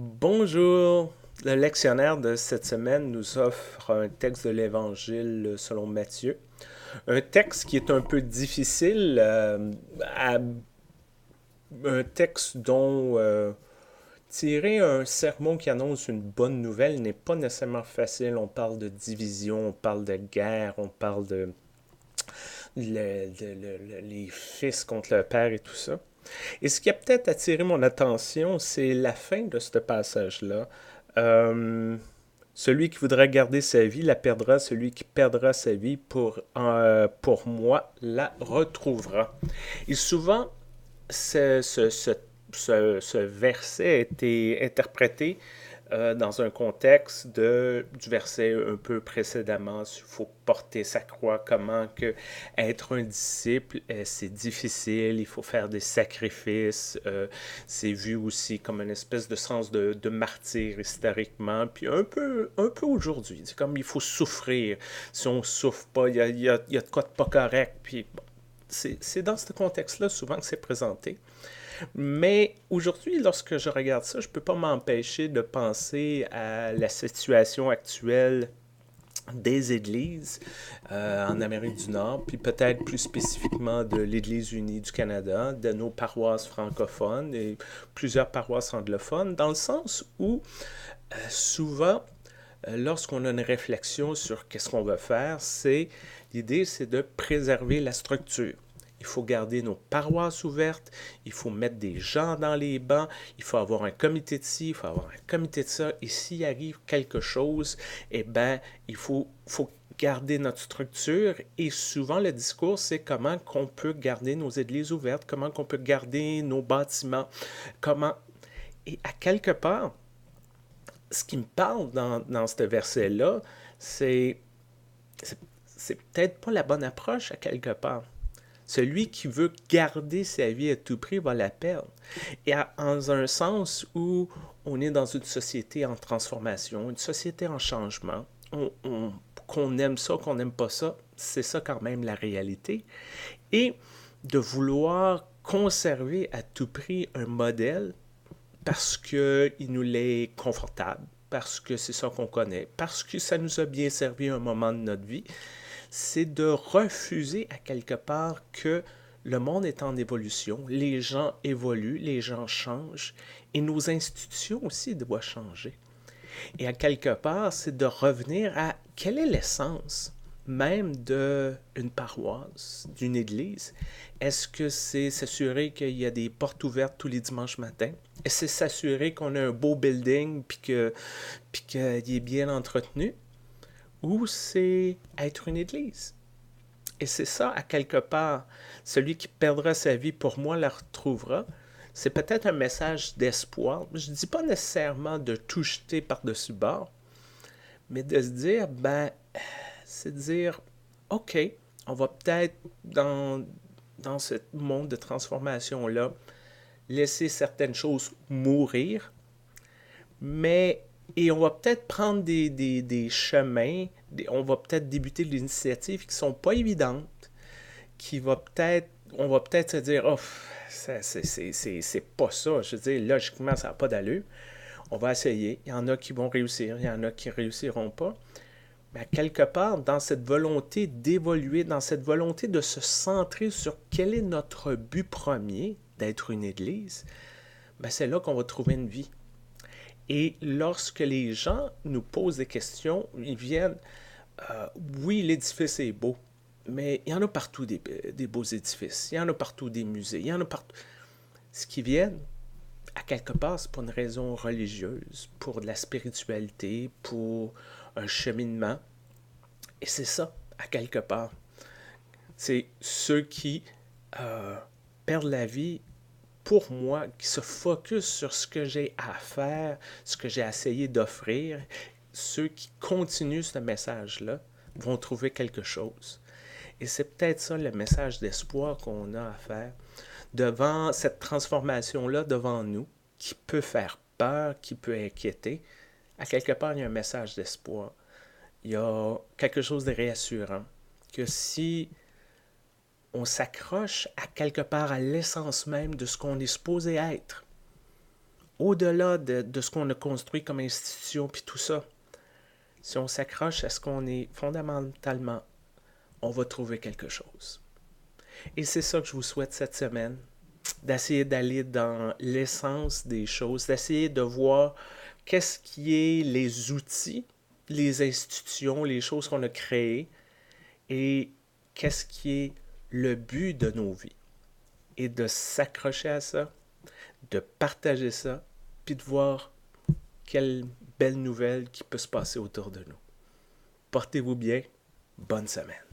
Bonjour! Le lectionnaire de cette semaine nous offre un texte de l'Évangile selon Matthieu. Un texte qui est un peu difficile, un texte dont tirer un sermon qui annonce une bonne nouvelle n'est pas nécessairement facile. On parle de division, on parle de guerre, on parle de les fils contre le père et tout ça. Et ce qui a peut-être attiré mon attention, c'est la fin de ce passage-là. Euh, Celui qui voudra garder sa vie la perdra, celui qui perdra sa vie pour moi la retrouvera. Et souvent, ce verset a été interprété dans un contexte du verset un peu précédemment. Il faut porter sa croix, comment que être un disciple, c'est difficile, il faut faire des sacrifices. C'est vu aussi comme une espèce de sens de martyr historiquement, puis un peu aujourd'hui. C'est comme il faut souffrir. Si on souffre pas, il y a de quoi de pas correct. Puis bon, c'est dans ce contexte-là souvent que c'est présenté. Mais aujourd'hui, lorsque je regarde ça, je ne peux pas m'empêcher de penser à la situation actuelle des églises en Amérique du Nord, puis peut-être plus spécifiquement de l'Église unie du Canada, de nos paroisses francophones et plusieurs paroisses anglophones, dans le sens où souvent, lorsqu'on a une réflexion sur qu'est-ce qu'on veut faire, l'idée, c'est de préserver la structure. Il faut garder nos paroisses ouvertes, il faut mettre des gens dans les bancs, il faut avoir un comité de ci, il faut avoir un comité de ça, et s'il arrive quelque chose, eh bien, faut garder notre structure, et souvent le discours, c'est comment qu'on peut garder nos églises ouvertes, comment qu'on peut garder nos bâtiments, comment... Et à quelque part, ce qui me parle dans ce verset-là, c'est, c'est, c'est peut-être pas la bonne approche à quelque part. Celui qui veut garder sa vie à tout prix va la perdre. Et dans un sens où on est dans une société en transformation, une société en changement, qu'on aime ça, qu'on n'aime pas ça, c'est ça quand même la réalité. Et de vouloir conserver à tout prix un modèle parce qu'il nous est confortable, parce que c'est ça qu'on connaît, parce que ça nous a bien servi à un moment de notre vie, c'est de refuser à quelque part que le monde est en évolution, les gens évoluent, les gens changent, et nos institutions aussi doivent changer. Et à quelque part, c'est de revenir à quelle est l'essence même d'une paroisse, d'une église. Est-ce que c'est s'assurer qu'il y a des portes ouvertes tous les dimanches matins? Est-ce que c'est s'assurer qu'on a un beau building puis qu'il est bien entretenu? Ou c'est être une église? Et c'est ça, à quelque part, celui qui perdra sa vie pour moi la retrouvera. C'est peut-être un message d'espoir. Je ne dis pas nécessairement de tout jeter par-dessus bord, mais de se dire, c'est de dire, OK, on va peut-être, dans ce monde de transformation-là, laisser certaines choses mourir, mais et on va peut-être prendre des chemins, on va peut-être débuter l'initiative qui ne sont pas évidentes, on va peut-être se dire, oh, c'est pas ça. Je veux dire, logiquement, ça n'a pas d'allure. On va essayer. Il y en a qui vont réussir, il y en a qui ne réussiront pas. Mais à quelque part, dans cette volonté d'évoluer, dans cette volonté de se centrer sur quel est notre but premier d'être une église, c'est là qu'on va trouver une vie. Et lorsque les gens nous posent des questions, ils viennent, oui, l'édifice est beau, mais il y en a partout des beaux édifices, il y en a partout des musées, il y en a partout. Ce qui viennent, à quelque part, c'est pour une raison religieuse, pour de la spiritualité, pour un cheminement. Et c'est ça, à quelque part. C'est ceux qui euh, perdent la vie pour moi, qui se focus sur ce que j'ai à faire, ce que j'ai essayé d'offrir, ceux qui continuent ce message-là vont trouver quelque chose. Et c'est peut-être ça le message d'espoir qu'on a à faire devant cette transformation-là devant nous, qui peut faire peur, qui peut inquiéter. À quelque part, il y a un message d'espoir. Il y a quelque chose de réassurant. Que si on s'accroche à quelque part à l'essence même de ce qu'on est supposé être, au-delà de ce qu'on a construit comme institution, puis tout ça, si on s'accroche à ce qu'on est fondamentalement, on va trouver quelque chose. Et c'est ça que je vous souhaite cette semaine, d'essayer d'aller dans l'essence des choses, d'essayer de voir qu'est-ce qui est les outils, les institutions, les choses qu'on a créées, et qu'est-ce qui est le but de nos vies. Et de s'accrocher à ça, de partager ça, puis de voir quelle belle nouvelle qui peut se passer autour de nous. Portez-vous bien. Bonne semaine.